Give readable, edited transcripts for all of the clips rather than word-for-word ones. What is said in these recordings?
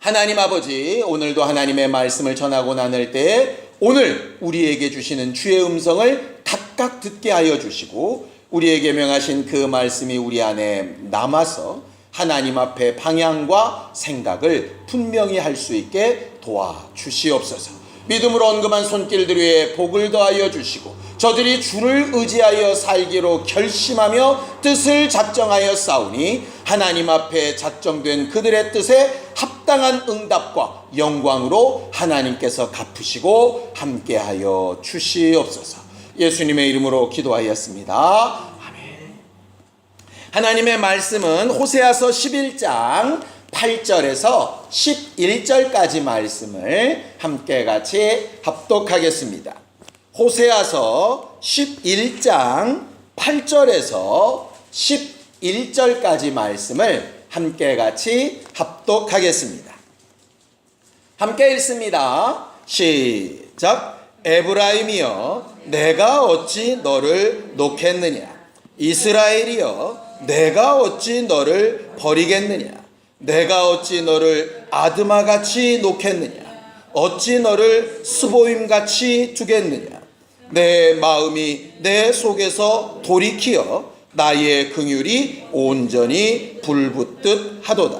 하나님 아버지, 오늘도 하나님의 말씀을 전하고 나눌 때 오늘 우리에게 주시는 주의 음성을 각각 듣게 하여 주시고 우리에게 명하신 그 말씀이 우리 안에 남아서 하나님 앞에 방향과 생각을 분명히 할 수 있게 도와주시옵소서. 믿음으로 언금한 손길들 위에 복을 더하여 주시고 저들이 주를 의지하여 살기로 결심하며 뜻을 작정하여 싸우니 하나님 앞에 작정된 그들의 뜻에 합당한 응답과 영광으로 하나님께서 갚으시고 함께하여 주시옵소서. 예수님의 이름으로 기도하였습니다. 아멘. 하나님의 말씀은 호세아서 11장 8절에서 11절까지 말씀을 함께 같이 합독하겠습니다. 호세아서 11장 8절에서 11절까지 말씀을 함께 같이 합독하겠습니다. 함께 읽습니다. 시작. 에브라임이여 내가 어찌 너를 놓겠느냐, 이스라엘이여 내가 어찌 너를 버리겠느냐, 내가 어찌 너를 아드마같이 놓겠느냐, 어찌 너를 스보임같이 두겠느냐. 내 마음이 내 속에서 돌이키어 나의 긍휼이 온전히 불붙듯 하도다.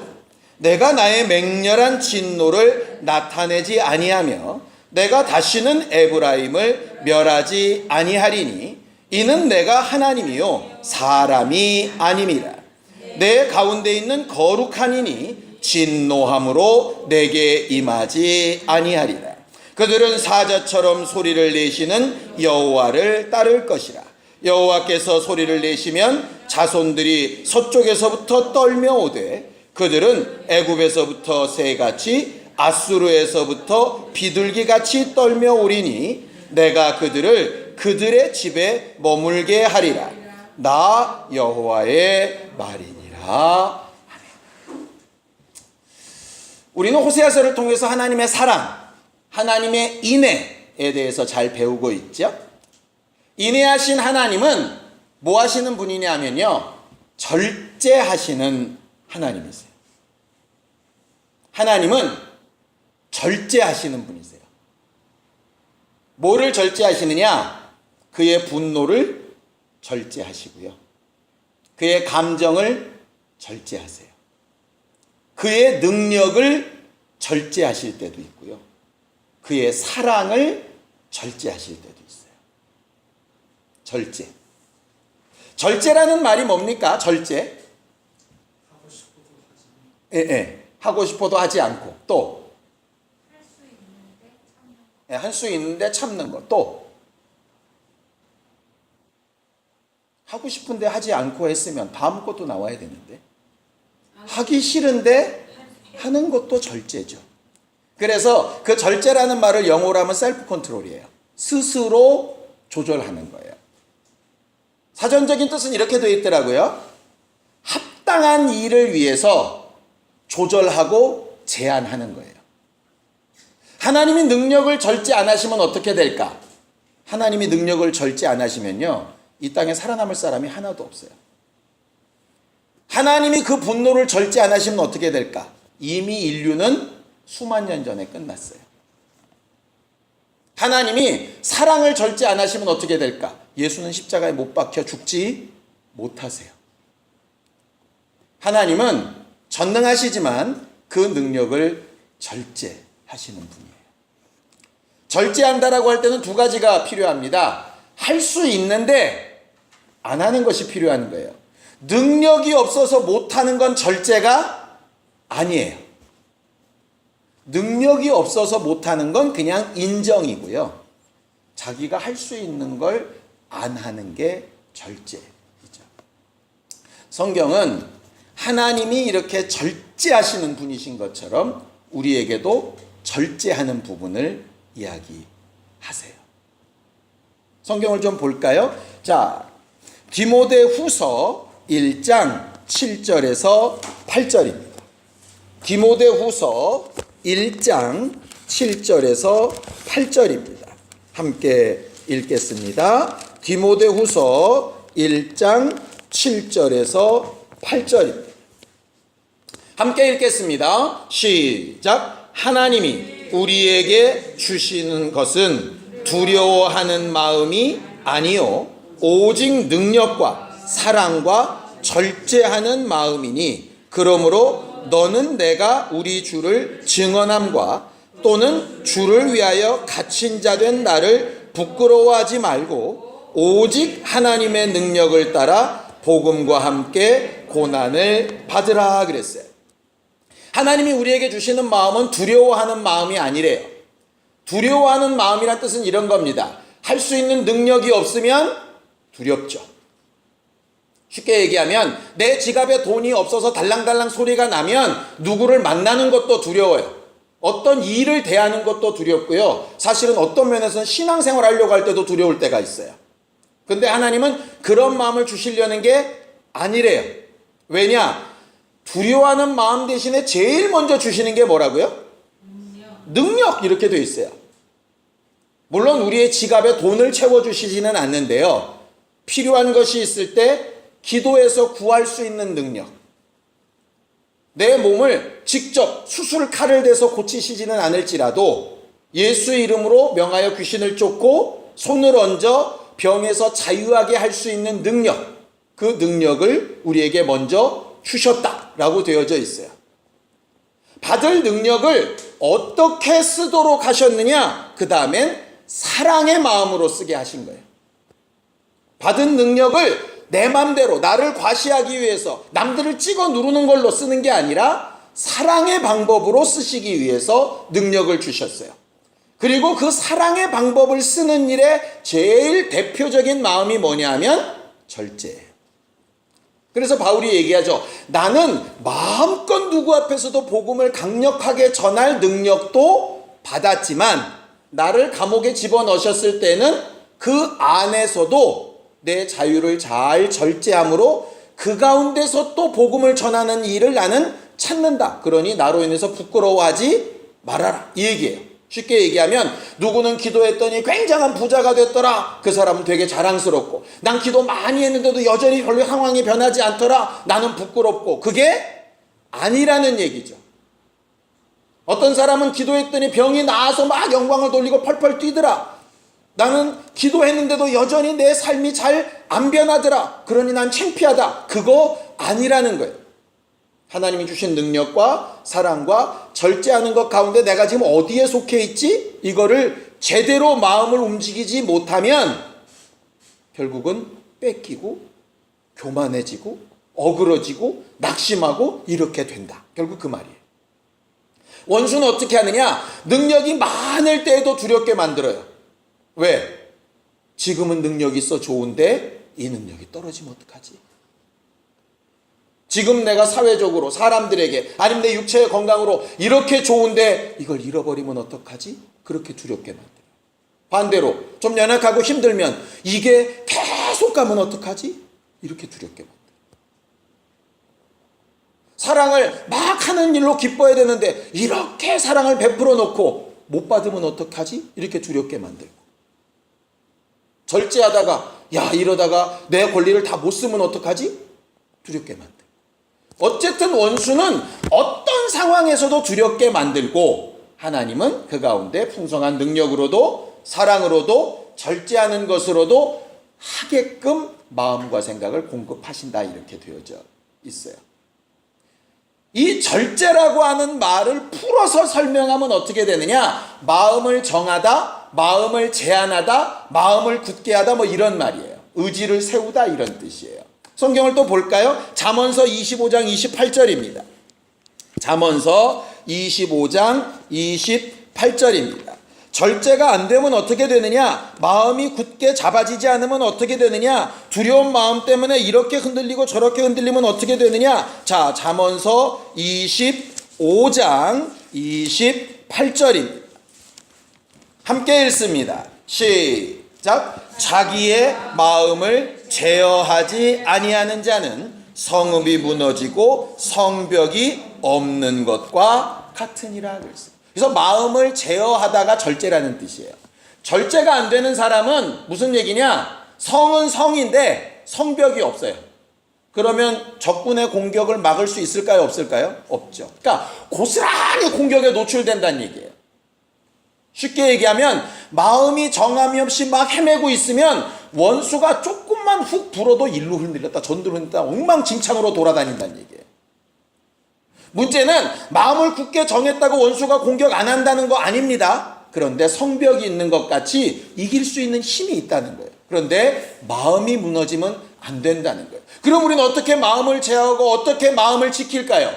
내가 나의 맹렬한 진노를 나타내지 아니하며 내가 다시는 에브라임을 멸하지 아니하리니 이는 내가 하나님이요 사람이 아님이라. 내 가운데 있는 거룩한 이니 진노함으로 내게 임하지 아니하리라. 그들은 사자처럼 소리를 내시는 여호와를 따를 것이라. 여호와께서 소리를 내시면 자손들이 서쪽에서부터 떨며 오되 그들은 애굽에서부터 새같이 아수르에서부터 비둘기같이 떨며 오리니 내가 그들을 그들의 집에 머물게 하리라. 나 여호와의 말이니라. 아멘. 우리는 호세아서를 통해서 하나님의 사랑, 하나님의 인애에 대해서 잘 배우고 있죠. 인애하신 하나님은 뭐 하시는 분이냐 하면요, 절제하시는 하나님이세요. 하나님은 절제하시는 분이세요. 뭐를 절제하시느냐? 그의 분노를 절제하시고요, 그의 감정을 절제하세요. 그의 능력을 절제하실 때도 있고요, 그의 사랑을 절제하실 때도 있어요. 절제. 절제라는 말이 뭡니까? 절제. 하고 싶어도 하지 않고, 또 할 수 있는데 참는 것, 또 하고 싶은데 하지 않고 했으면 다음 것도 나와야 되는데 하기 싫은데 하는 것도 절제죠. 그래서 그 절제라는 말을 영어로 하면 셀프 컨트롤이에요. 스스로 조절하는 거예요. 사전적인 뜻은 이렇게 되어 있더라고요. 합당한 일을 위해서 조절하고 제한하는 거예요. 하나님이 능력을 절제 안 하시면 어떻게 될까? 하나님이 능력을 절제 안 하시면요, 이 땅에 살아남을 사람이 하나도 없어요. 하나님이 그 분노를 절제 안 하시면 어떻게 될까? 이미 인류는 수만 년 전에 끝났어요. 하나님이 사랑을 절제 안 하시면 어떻게 될까? 예수는 십자가에 못 박혀 죽지 못하세요. 하나님은 전능하시지만 그 능력을 절제하시는 분이에요. 절제한다라고 할 때는 두 가지가 필요합니다. 할 수 있는데 안 하는 것이 필요한 거예요. 능력이 없어서 못하는 건 절제가 아니에요. 능력이 없어서 못하는 건 그냥 인정이고요, 자기가 할 수 있는 걸 안 하는 게 절제이죠. 성경은 하나님이 이렇게 절제하시는 분이신 것처럼 우리에게도 절제하는 부분을 이야기하세요. 성경을 좀 볼까요? 자, 디모데후서 1장 7절에서 8절입니다. 디모데후서 1장 7절에서 8절입니다. 함께 읽겠습니다. 디모데후서 1장 7절에서 8절입니다. 함께 읽겠습니다. 시작. 하나님이 우리에게 주시는 것은 두려워하는 마음이 아니요 오직 능력과 사랑과 절제하는 마음이니 그러므로 너는 내가 우리 주를 증언함과 또는 주를 위하여 갇힌 자 된 나를 부끄러워하지 말고 오직 하나님의 능력을 따라 복음과 함께 고난을 받으라 그랬어요. 하나님이 우리에게 주시는 마음은 두려워하는 마음이 아니래요. 두려워하는 마음이란 뜻은 이런 겁니다. 할 수 있는 능력이 없으면 두렵죠. 쉽게 얘기하면 내 지갑에 돈이 없어서 달랑달랑 소리가 나면 누구를 만나는 것도 두려워요. 어떤 일을 대하는 것도 두렵고요. 사실은 어떤 면에서는 신앙생활 하려고 할 때도 두려울 때가 있어요. 근데 하나님은 그런 마음을 주시려는 게 아니래요. 왜냐? 두려워하는 마음 대신에 제일 먼저 주시는 게 뭐라고요? 능력 이렇게 돼 있어요. 물론 우리의 지갑에 돈을 채워주시지는 않는데요. 필요한 것이 있을 때 기도해서 구할 수 있는 능력. 내 몸을 직접 수술 칼을 대서 고치시지는 않을지라도 예수 이름으로 명하여 귀신을 쫓고 손을 얹어 병에서 자유하게 할 수 있는 능력. 그 능력을 우리에게 먼저 주셨다라고 되어져 있어요. 받을 능력을 어떻게 쓰도록 하셨느냐? 그 다음엔 사랑의 마음으로 쓰게 하신 거예요. 받은 능력을 내 맘대로 나를 과시하기 위해서 남들을 찍어 누르는 걸로 쓰는 게 아니라 사랑의 방법으로 쓰시기 위해서 능력을 주셨어요. 그리고 그 사랑의 방법을 쓰는 일에 제일 대표적인 마음이 뭐냐면 절제예요. 그래서 바울이 얘기하죠. 나는 마음껏 누구 앞에서도 복음을 강력하게 전할 능력도 받았지만 나를 감옥에 집어넣으셨을 때는 그 안에서도 내 자유를 잘 절제함으로 그 가운데서 또 복음을 전하는 일을 나는 찾는다. 그러니 나로 인해서 부끄러워하지 말아라. 이 얘기예요. 쉽게 얘기하면 누구는 기도했더니 굉장한 부자가 됐더라. 그 사람은 되게 자랑스럽고 난 기도 많이 했는데도 여전히 별로 상황이 변하지 않더라. 나는 부끄럽고 그게 아니라는 얘기죠. 어떤 사람은 기도했더니 병이 나아서 막 영광을 돌리고 펄펄 뛰더라. 나는 기도했는데도 여전히 내 삶이 잘 안 변하더라. 그러니 난 창피하다. 그거 아니라는 거예요. 하나님이 주신 능력과 사랑과 절제하는 것 가운데 내가 지금 어디에 속해 있지? 이거를 제대로 마음을 움직이지 못하면 결국은 뺏기고 교만해지고 어그러지고 낙심하고 이렇게 된다. 결국 그 말이에요. 원수는 어떻게 하느냐? 능력이 많을 때에도 두렵게 만들어요. 왜? 지금은 능력이 있어 좋은데 이 능력이 떨어지면 어떡하지? 지금 내가 사회적으로 사람들에게 아니면 내 육체의 건강으로 이렇게 좋은데 이걸 잃어버리면 어떡하지? 그렇게 두렵게 만들어요. 반대로 좀 연약하고 힘들면 이게 계속 가면 어떡하지? 이렇게 두렵게 만들어요. 사랑을 막 하는 일로 기뻐해야 되는데 이렇게 사랑을 베풀어 놓고 못 받으면 어떡하지? 이렇게 두렵게 만들고 절제하다가 야 이러다가 내 권리를 다 못 쓰면 어떡하지? 두렵게 만들고 어쨌든 원수는 어떤 상황에서도 두렵게 만들고 하나님은 그 가운데 풍성한 능력으로도 사랑으로도 절제하는 것으로도 하게끔 마음과 생각을 공급하신다 이렇게 되어져 있어요. 이 절제라고 하는 말을 풀어서 설명하면 어떻게 되느냐? 마음을 정하다, 마음을 제한하다, 마음을 굳게 하다 뭐 이런 말이에요. 의지를 세우다 이런 뜻이에요. 성경을 또 볼까요? 잠언서 25장 28절입니다. 잠언서 25장 28절입니다. 절제가 안 되면 어떻게 되느냐? 마음이 굳게 잡아지지 않으면 어떻게 되느냐? 두려운 마음 때문에 이렇게 흔들리고 저렇게 흔들리면 어떻게 되느냐? 자, 잠언서 25장 28절입니다. 함께 읽습니다. 시작. 자기의 마음을 제어하지 아니하는 자는 성읍이 무너지고 성벽이 없는 것과 같으니라 그랬어요. 그래서 마음을 제어하다가 절제라는 뜻이에요. 절제가 안 되는 사람은 무슨 얘기냐? 성은 성인데 성벽이 없어요. 그러면 적군의 공격을 막을 수 있을까요? 없을까요? 없죠. 그러니까 고스란히 공격에 노출된다는 얘기예요. 쉽게 얘기하면 마음이 정함이 없이 막 헤매고 있으면 원수가 조금만 훅 불어도 일로 흔들렸다 저리로 흔들렸다 엉망진창으로 돌아다닌다는 얘기예요. 문제는 마음을 굳게 정했다고 원수가 공격 안 한다는 거 아닙니다. 그런데 성벽이 있는 것 같이 이길 수 있는 힘이 있다는 거예요. 그런데 마음이 무너지면 안 된다는 거예요. 그럼 우리는 어떻게 마음을 제어하고 어떻게 마음을 지킬까요?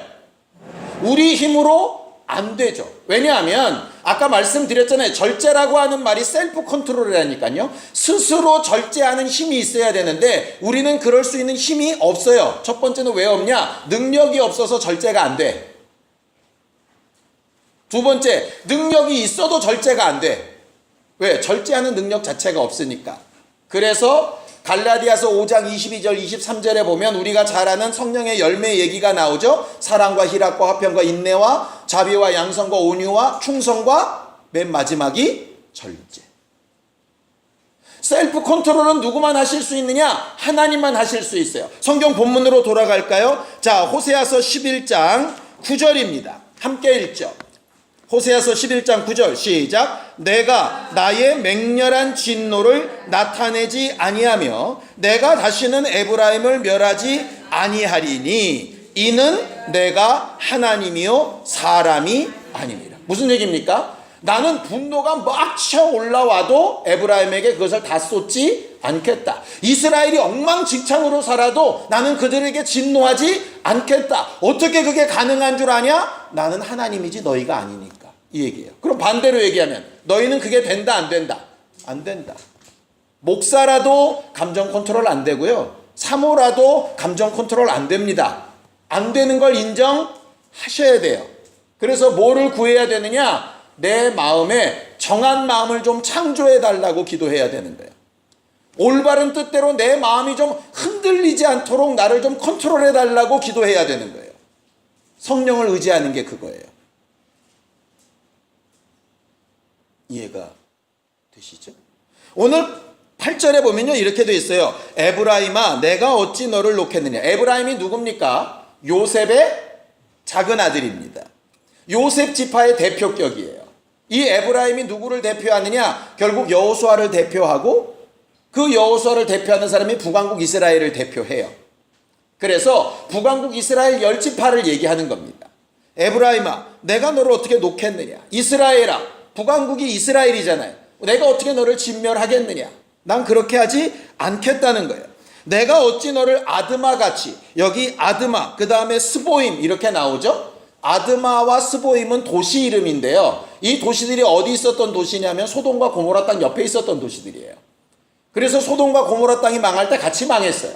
우리 힘으로 안 되죠. 왜냐하면 아까 말씀드렸잖아요. 절제라고 하는 말이 셀프 컨트롤이라니까요. 스스로 절제하는 힘이 있어야 되는데 우리는 그럴 수 있는 힘이 없어요. 첫 번째는 왜 없냐? 능력이 없어서 절제가 안 돼. 두 번째, 능력이 있어도 절제가 안 돼. 왜? 절제하는 능력 자체가 없으니까. 그래서 갈라디아서 5장 22절 23절에 보면 우리가 잘 아는 성령의 열매 얘기가 나오죠. 사랑과 희락과 화평과 인내와 자비와 양성과 온유와 충성과 맨 마지막이 절제. 셀프 컨트롤은 누구만 하실 수 있느냐? 하나님만 하실 수 있어요. 성경 본문으로 돌아갈까요? 자, 호세아서 11장 9절입니다. 함께 읽죠. 호세아서 11장 9절 시작. 내가 나의 맹렬한 진노를 나타내지 아니하며 내가 다시는 에브라임을 멸하지 아니하리니 이는 내가 하나님이요 사람이 아니니라. 무슨 얘기입니까? 나는 분노가 막 치어 올라와도 에브라임에게 그것을 다 쏟지 않겠다. 이스라엘이 엉망진창으로 살아도 나는 그들에게 진노하지 않겠다. 어떻게 그게 가능한 줄 아냐? 나는 하나님이지 너희가 아니니까. 이 얘기예요. 그럼 반대로 얘기하면 너희는 그게 된다 안 된다? 안 된다. 목사라도 감정 컨트롤 안 되고요. 사모라도 감정 컨트롤 안 됩니다. 안 되는 걸 인정하셔야 돼요. 그래서 뭐를 구해야 되느냐? 내 마음에 정한 마음을 좀 창조해 달라고 기도해야 되는 거예요. 올바른 뜻대로 내 마음이 좀 흔들리지 않도록 나를 좀 컨트롤해 달라고 기도해야 되는 거예요. 성령을 의지하는 게 그거예요. 이해가 되시죠? 오늘 8절에 보면요 이렇게 돼 있어요. 에브라임아 내가 어찌 너를 놓겠느냐. 에브라임이 누굽니까? 요셉의 작은 아들입니다. 요셉 지파의 대표격이에요. 이 에브라임이 누구를 대표하느냐? 결국 여호수아를 대표하고 그 여호수아를 대표하는 사람이 북왕국 이스라엘을 대표해요. 그래서 북왕국 이스라엘 10지파를 얘기하는 겁니다. 에브라임아 내가 너를 어떻게 놓겠느냐. 이스라엘아 북왕국이 이스라엘이잖아요. 내가 어떻게 너를 진멸하겠느냐. 난 그렇게 하지 않겠다는 거예요. 내가 어찌 너를 아드마같이, 여기 아드마 그 다음에 스보임 이렇게 나오죠. 아드마와 스보임은 도시 이름인데요. 이 도시들이 어디 있었던 도시냐면 소돔과 고모라 땅 옆에 있었던 도시들이에요. 그래서 소돔과 고모라 땅이 망할 때 같이 망했어요.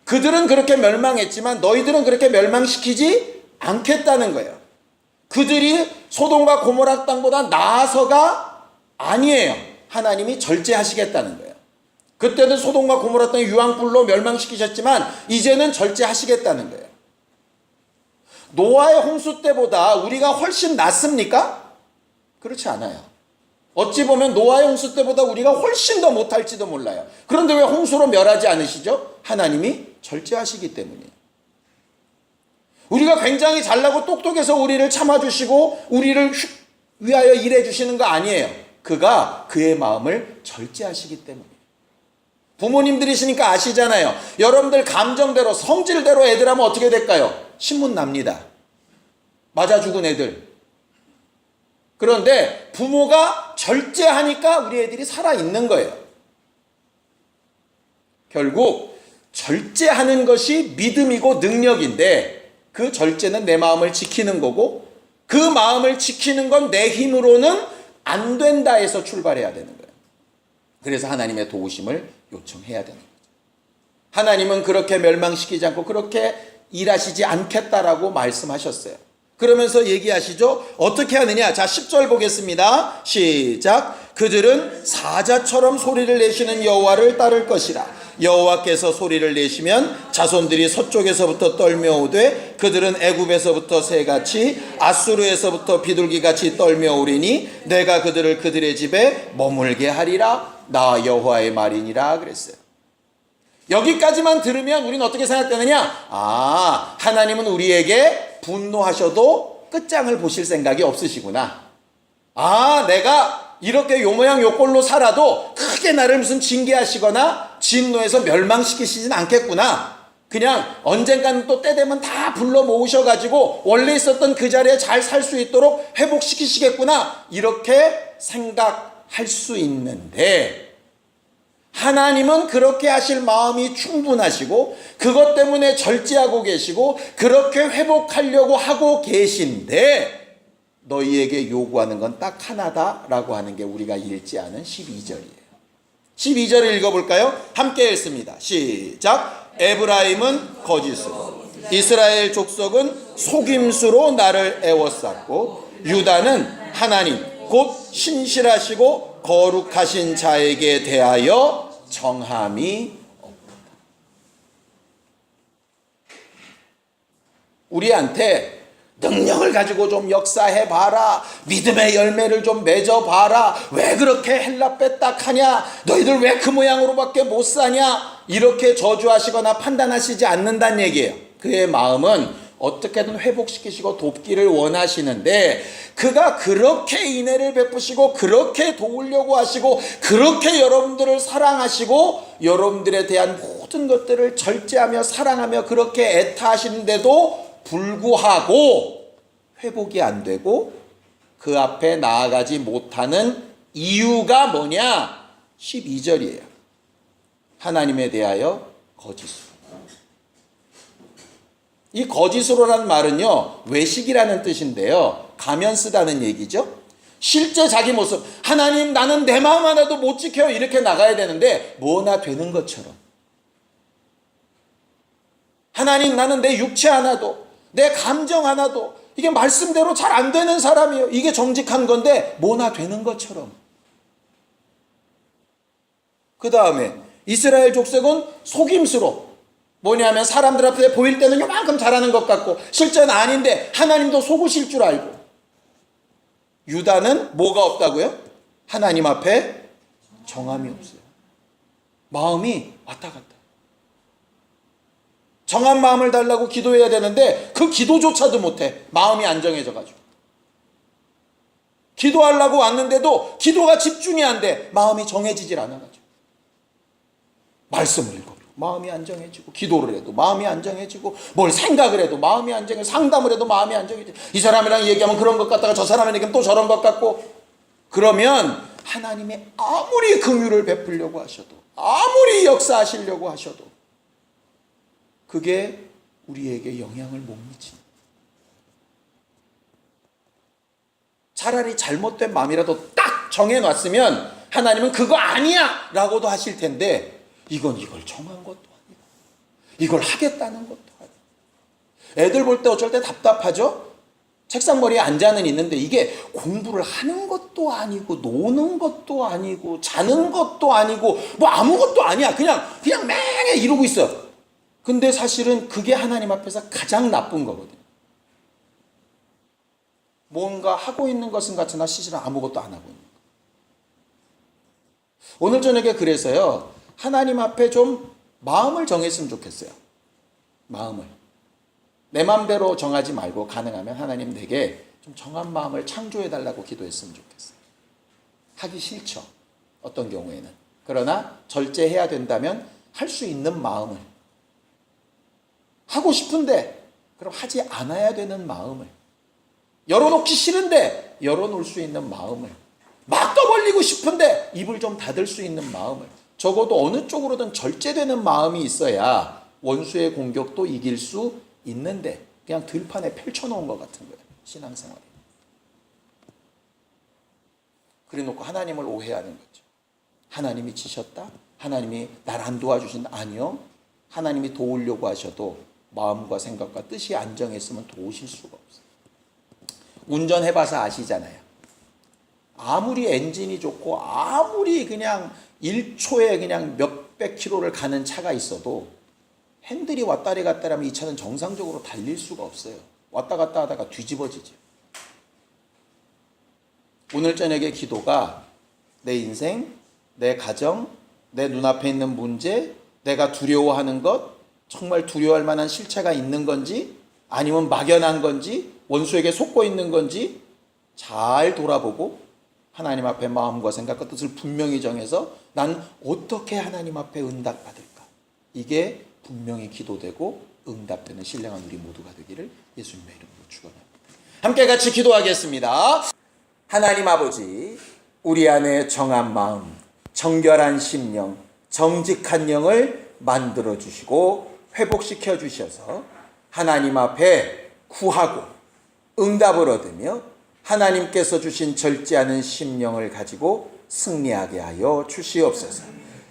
그들은 그렇게 멸망했지만 너희들은 그렇게 멸망시키지 않겠다는 거예요. 그들이 소돔과 고모라 땅보다 나아서가 아니에요. 하나님이 절제하시겠다는 거예요. 그때는 소돔과 고모라 땅을 유황불로 멸망시키셨지만 이제는 절제하시겠다는 거예요. 노아의 홍수 때보다 우리가 훨씬 낫습니까? 그렇지 않아요. 어찌 보면 노아의 홍수 때보다 우리가 훨씬 더 못할지도 몰라요. 그런데 왜 홍수로 멸하지 않으시죠? 하나님이 절제하시기 때문이에요. 우리가 굉장히 잘나고 똑똑해서 우리를 참아주시고 우리를 위하여 일해주시는 거 아니에요. 그가 그의 마음을 절제하시기 때문이에요. 부모님들이시니까 아시잖아요. 여러분들 감정대로 성질대로 애들 하면 어떻게 될까요? 신문 납니다. 맞아 죽은 애들. 그런데 부모가 절제하니까 우리 애들이 살아있는 거예요. 결국 절제하는 것이 믿음이고 능력인데 그 절제는 내 마음을 지키는 거고 그 마음을 지키는 건 내 힘으로는 안 된다에서 출발해야 되는 거예요. 그래서 하나님의 도우심을 요청해야 되는 거죠. 하나님은 그렇게 멸망시키지 않고 그렇게 일하시지 않겠다라고 말씀하셨어요. 그러면서 얘기하시죠. 어떻게 하느냐. 자 10절 보겠습니다. 시작. 그들은 사자처럼 소리를 내시는 여호와를 따를 것이라. 여호와께서 소리를 내시면 자손들이 서쪽에서부터 떨며오되 그들은 애굽에서부터 새같이 아수르에서부터 비둘기같이 떨며오리니 내가 그들을 그들의 집에 머물게 하리라. 나 여호와의 말이니라 그랬어요. 여기까지만 들으면 우리는 어떻게 생각되느냐? 하나님은 우리에게 분노하셔도 끝장을 보실 생각이 없으시구나. 내가 이렇게 요 모양 요 꼴로 살아도 크게 나를 무슨 징계하시거나 진노해서 멸망시키시진 않겠구나. 그냥 언젠가는 또 때 되면 다 불러 모으셔가지고 원래 있었던 그 자리에 잘 살 수 있도록 회복시키시겠구나. 이렇게 생각할 수 있는데, 하나님은 그렇게 하실 마음이 충분하시고 그것 때문에 절제하고 계시고 그렇게 회복하려고 하고 계신데, 너희에게 요구하는 건 딱 하나다라고 하는 게 우리가 읽지 않은 12절이에요. 12절을 읽어볼까요? 함께 읽습니다. 시작. 에브라임은 거짓으로, 이스라엘 족속은 속임수로 나를 애워쌌고, 유다는 하나님 곧 신실하시고 거룩하신 자에게 대하여 정함이 없다. 우리한테 능력을 가지고 좀 역사해봐라, 믿음의 열매를 좀 맺어봐라, 왜 그렇게 헬라 빼딱하냐, 너희들 왜 그 모양으로밖에 못 사냐, 이렇게 저주하시거나 판단하시지 않는다는 얘기예요. 그의 마음은 어떻게든 회복시키시고 돕기를 원하시는데, 그가 그렇게 인애를 베푸시고 그렇게 도우려고 하시고 그렇게 여러분들을 사랑하시고 여러분들에 대한 모든 것들을 절제하며 사랑하며 그렇게 애타하시는데도 불구하고 회복이 안 되고 그 앞에 나아가지 못하는 이유가 뭐냐? 12절이에요. 하나님에 대하여 거짓으로. 이 거짓으로라는 말은요, 외식이라는 뜻인데요, 가면 쓰다는 얘기죠. 실제 자기 모습, 하나님 나는 내 마음 하나도 못 지켜요, 이렇게 나가야 되는데 뭐나 되는 것처럼, 하나님 나는 내 육체 하나도, 내 감정 하나도, 이게 말씀대로 잘 안 되는 사람이에요. 이게 정직한 건데 뭐나 되는 것처럼. 그 다음에 이스라엘 족속은 속임수로, 뭐냐면 사람들 앞에 보일 때는 요만큼 잘하는 것 같고 실제는 아닌데 하나님도 속으실 줄 알고. 유다는 뭐가 없다고요? 하나님 앞에 정함이 없어요. 마음이 왔다 갔다. 정한 마음을 달라고 기도해야 되는데 그 기도조차도 못해. 마음이 안정해져가지고. 기도하려고 왔는데도 기도가 집중이 안 돼. 마음이 정해지질 않아가지고. 말씀을 읽어 마음이 안정해지고, 기도를 해도 마음이 안정해지고, 뭘 생각을 해도 마음이 안정해지고, 상담을 해도 마음이 안정해지고, 이 사람이랑 얘기하면 그런 것 같다가 저 사람이랑 얘기하면 또 저런 것 같고. 그러면 하나님이 아무리 긍휼을 베풀려고 하셔도, 아무리 역사하시려고 하셔도 그게 우리에게 영향을 못 미칩니다. 차라리 잘못된 마음이라도 딱 정해놨으면 하나님은 그거 아니야 라고도 하실 텐데, 이걸 정한 것도 아니고 이걸 하겠다는 것도 아니고. 애들 볼 때 어쩔 때 답답하죠? 책상머리에 앉아는 있는데 이게 공부를 하는 것도 아니고 노는 것도 아니고 자는 것도 아니고 뭐 아무것도 아니야. 그냥 맹해 이러고 있어. 근데 사실은 그게 하나님 앞에서 가장 나쁜 거거든요. 뭔가 하고 있는 것은 같으나 실제로 아무것도 안 하고 있는 거. 오늘 저녁에 그래서요, 하나님 앞에 좀 마음을 정했으면 좋겠어요. 마음을. 내 마음대로 정하지 말고 가능하면 하나님 내게 좀 정한 마음을 창조해달라고 기도했으면 좋겠어요. 하기 싫죠. 어떤 경우에는. 그러나 절제해야 된다면 할 수 있는 마음을. 하고 싶은데 그럼 하지 않아야 되는 마음을. 열어놓기 싫은데 열어놓을 수 있는 마음을. 막 떠벌리고 싶은데 입을 좀 닫을 수 있는 마음을. 적어도 어느 쪽으로든 절제되는 마음이 있어야 원수의 공격도 이길 수 있는데 그냥 들판에 펼쳐놓은 것 같은 거예요. 신앙생활이. 그래놓고 하나님을 오해하는 거죠. 하나님이 지셨다? 하나님이 날 안 도와주신다? 아니요. 하나님이 도우려고 하셔도 마음과 생각과 뜻이 안정했으면 도우실 수가 없어요. 운전해봐서 아시잖아요. 아무리 엔진이 좋고 아무리 그냥 1초에 그냥 몇백 킬로를 가는 차가 있어도 핸들이 왔다리 갔다리 하면 이 차는 정상적으로 달릴 수가 없어요. 왔다 갔다 하다가 뒤집어지죠. 오늘 저녁의 기도가 내 인생, 내 가정, 내 눈앞에 있는 문제, 내가 두려워하는 것, 정말 두려워할 만한 실체가 있는 건지 아니면 막연한 건지 원수에게 속고 있는 건지 잘 돌아보고 하나님 앞에 마음과 생각과 뜻을 분명히 정해서 난 어떻게 하나님 앞에 응답받을까? 이게 분명히 기도되고 응답되는 신령한 우리 모두가 되기를 예수님의 이름으로 축원합니다. 함께 같이 기도하겠습니다. 하나님 아버지, 우리 안에 정한 마음, 정결한 심령, 정직한 영을 만들어 주시고 회복시켜 주셔서 하나님 앞에 구하고 응답을 얻으며 하나님께서 주신 절제하는 심령을 가지고 승리하게 하여 주시옵소서.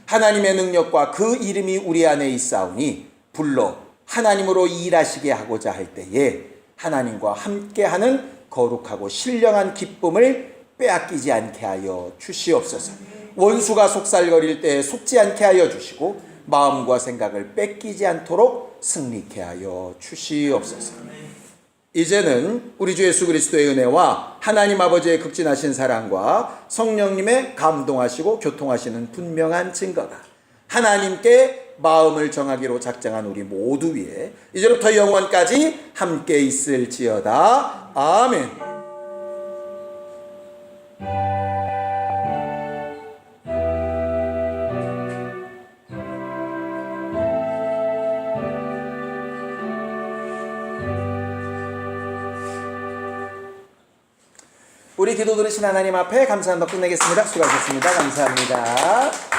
하나님의 능력과 그 이름이 우리 안에 있사오니 불러 하나님으로 일하시게 하고자 할 때에 하나님과 함께하는 거룩하고 신령한 기쁨을 빼앗기지 않게 하여 주시옵소서. 원수가 속살거릴 때에 속지 않게 하여 주시고 마음과 생각을 뺏기지 않도록 승리케 하여 주시옵소서. 이제는 우리 주 예수 그리스도의 은혜와 하나님 아버지의 극진하신 사랑과 성령님의 감동하시고 교통하시는 분명한 증거가 하나님께 마음을 정하기로 작정한 우리 모두 위에 이제부터 영원까지 함께 있을지어다. 아멘. 우리 기도 들으신 하나님 앞에 감사한 덕 끝내겠습니다. 수고하셨습니다. 감사합니다.